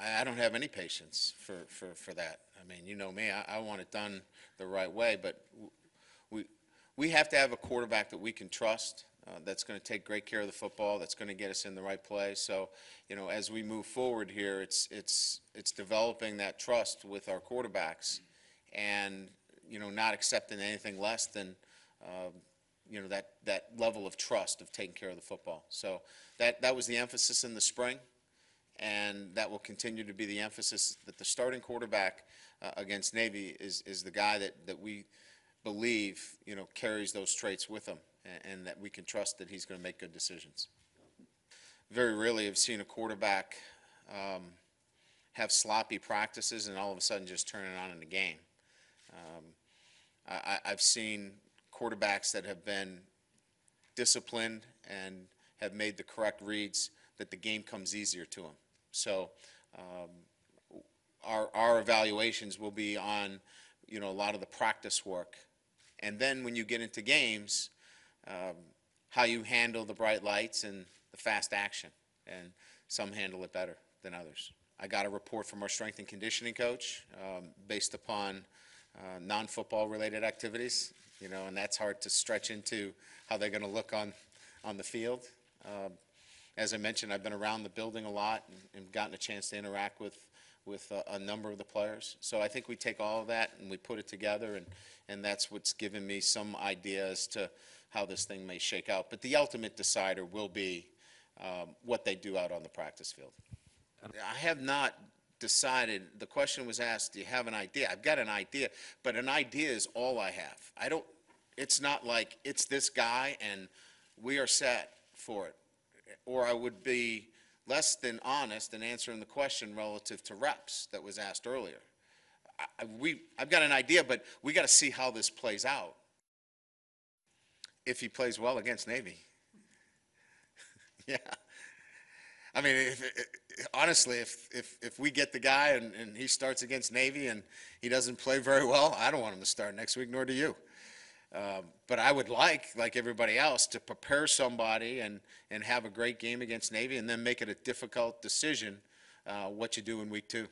I don't have any patience for that. I mean, you know me, I want it done the right way, but we, we have to have a quarterback that we can trust, that's going to take great care of the football, that's going to get us in the right place. So, you know, as we move forward here, it's developing that trust with our quarterbacks and, you know, not accepting anything less than, you know, that level of trust of taking care of the football. So that was the emphasis in the spring, and that will continue to be the emphasis, that the starting quarterback against Navy is the guy that we believe, you know, carries those traits with him, and that we can trust that he's going to make good decisions. Very rarely have seen a quarterback have sloppy practices and all of a sudden just turn it on in the game. I've seen quarterbacks that have been disciplined and have made the correct reads, that the game comes easier to them. So our evaluations will be on, you know, a lot of the practice work. And then when you get into games, how you handle the bright lights and the fast action. And some handle it better than others. I got a report from our strength and conditioning coach based upon non-football related activities, you know, and that's hard to stretch into how they're going to look on the field. As I mentioned, I've been around the building a lot and gotten a chance to interact with a number of the players. So I think we take all of that and we put it together, and that's what's given me some idea as to how this thing may shake out. But the ultimate decider will be what they do out on the practice field. I have not decided. The question was asked, do you have an idea? I've got an idea, but an idea is all I have. It's not like it's this guy and we are set for it. Or I would be less than honest in answering the question relative to reps that was asked earlier. I've got an idea, but we got to see how this plays out. If he plays well against Navy. Yeah. I mean, honestly, if we get the guy and he starts against Navy and he doesn't play very well, I don't want him to start next week, nor do you. But I would like everybody else, to prepare somebody and have a great game against Navy and then make it a difficult decision what you do in week 2.